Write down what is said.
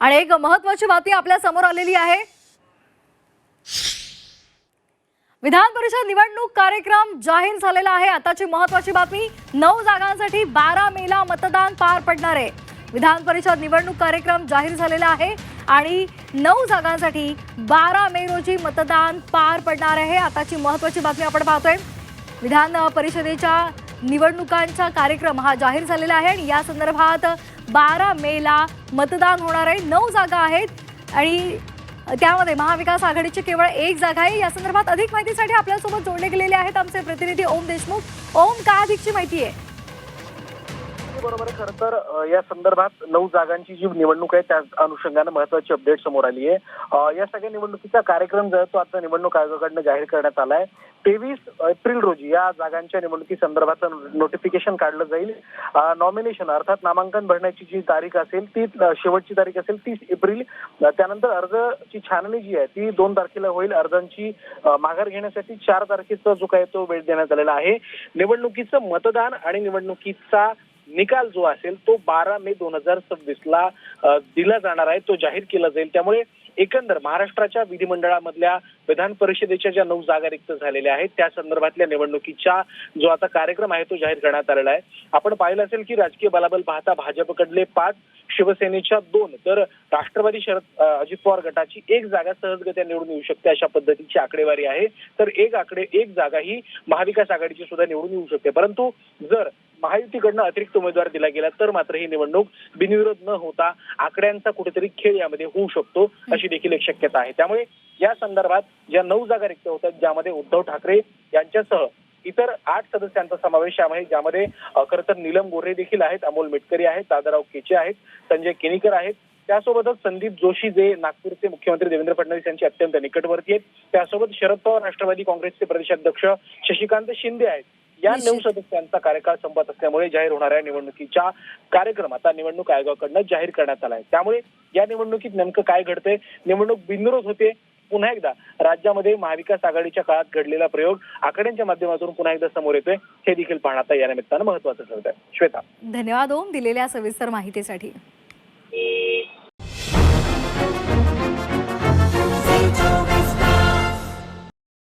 आणि एक महत्त्वाची बातमी आपल्या समोर आलेली आहे। विधान परिषद निवडणूक कार्यक्रम जाहीर झालेला आहे। आताची महत्त्वाची बातमी, 9 जागांसाठी 12 मेला मतदान पार पडणार आहे। विधान परिषद निवडणूक कार्यक्रम जाहीर झालेला आहे आणि 9 जागांसाठी 12 मे रोजी मतदान पार पडणार आहे। आताची महत्त्वाची बातमी आपण पाहतोय। विधान परिषदेच्या निवडणुकांचा कार्यक्रम हा जाहीर झालेला आहे आणि या संदर्भात 12 मेला मतदान होणार आहे। 9 जागा आहेत आणि त्यामध्ये महाविकास आघाडीची केवळ 1 जागा आहे। या संदर्भात अधिक माहितीसाठी आपल्या सोबत जोडले गेलेले आहेत आमचे प्रतिनिधी ओम देशमुख। ओम, काय अधिकची माहिती आहे? बरोबर आहे। खरं तर या संदर्भात 9 जागांची जी निवडणूक आहे त्या अनुषंगाने महत्त्वाची अपडेट समोर आली आहे। या सगळ्या निवडणुकीचा कार्यक्रम जो तो आता निवडणूक आयोगाकडून जाहीर करण्यात आला आहे। 23 एप्रिल रोजी या जागांच्या निवडणुकी संदर्भाचं नोटिफिकेशन काढलं जाईल। नॉमिनेशन अर्थात नामांकन भरण्याची जी तारीख असेल ती शेवटची तारीख असेल 30 एप्रिल। त्यानंतर अर्जाची छाननी जी आहे ती 2 तारखेला होईल। अर्जांची माघार घेण्यासाठी 4 तारखेचा जो काय तो वेळ देण्यात आलेला आहे। निवडणुकीचं मतदान आणि निवडणुकीचा निकाल जो असेल तो 12 मे 2026 ला दिला जाणार आहे, तो जाहीर केला जाईल। त्यामुळे एकंदर महाराष्ट्राच्या विधिमंडळामधल्या विधान परिषदेच्या ज्या 9 जागा रिक्त झालेल्या आहेत त्या संदर्भातल्या निवडणुकीचा जो आता कार्यक्रम आहे तो जाहीर करण्यात आलेला आहे। आपण पाहिलं असेल की राजकीय बलाबल पाहता भाजपकडले 5, शिवसेनेच्या 2 तर राष्ट्रवादी अजित पवार गटाची 1 जागा सहजगत्या निवडून येऊ शकते अशा पद्धतीची आकडेवारी आहे। तर एक जागा ही महाविकास आघाडीची सुद्धा निवडून येऊ शकते। परंतु जर महायुतीकडनं अतिरिक्त उमेदवार दिला गेला तर मात्र ही निवडणूक बिनविरोध न होता आकड्यांचा कुठेतरी खेळ यामध्ये होऊ शकतो अशी देखील एक शक्यता आहे। त्यामुळे या संदर्भात ज्या 9 जागा रिक्त होतात ज्यामध्ये उद्धव ठाकरे यांच्यासह इतर 8 सदस्यांचा समावेश आहे, ज्यामध्ये खरं तर नीलम गोऱ्हे देखील आहेत, अमोल मिटकरी आहेत, दादाराव केचे आहेत, संजय केनीकर आहेत, त्यासोबतच संदीप जोशी जे नागपूरचे मुख्यमंत्री देवेंद्र फडणवीस यांचे अत्यंत निकटवर्ती आहेत, त्यासोबत शरद पवार राष्ट्रवादी काँग्रेसचे प्रदेशाध्यक्ष शशिकांत शिंदे आहेत। या 9 सदस्यांचा कार्यकाळ संपत असल्यामुळे जाहीर होणाऱ्या निवडणुकीचा कार्यक्रम आता निवडणूक आयोगाकडून जाहीर करण्यात आला आहे। त्यामुळे या निवडणुकीत नेमकं काय घडतंय, निवडणूक बिनविरोध होते, पुन्हा एकदा राज्यामध्ये महाविकास आघाडीच्या काळात घडलेला प्रयोग आकड्यांच्या माध्यमातून पुन्हा एकदा समोर येतोय, हे देखील पाहणं आता या निमित्तानं महत्त्वाचं ठरतंय। श्वेता, धन्यवाद ओम दिलेल्या सविस्तर माहितीसाठी।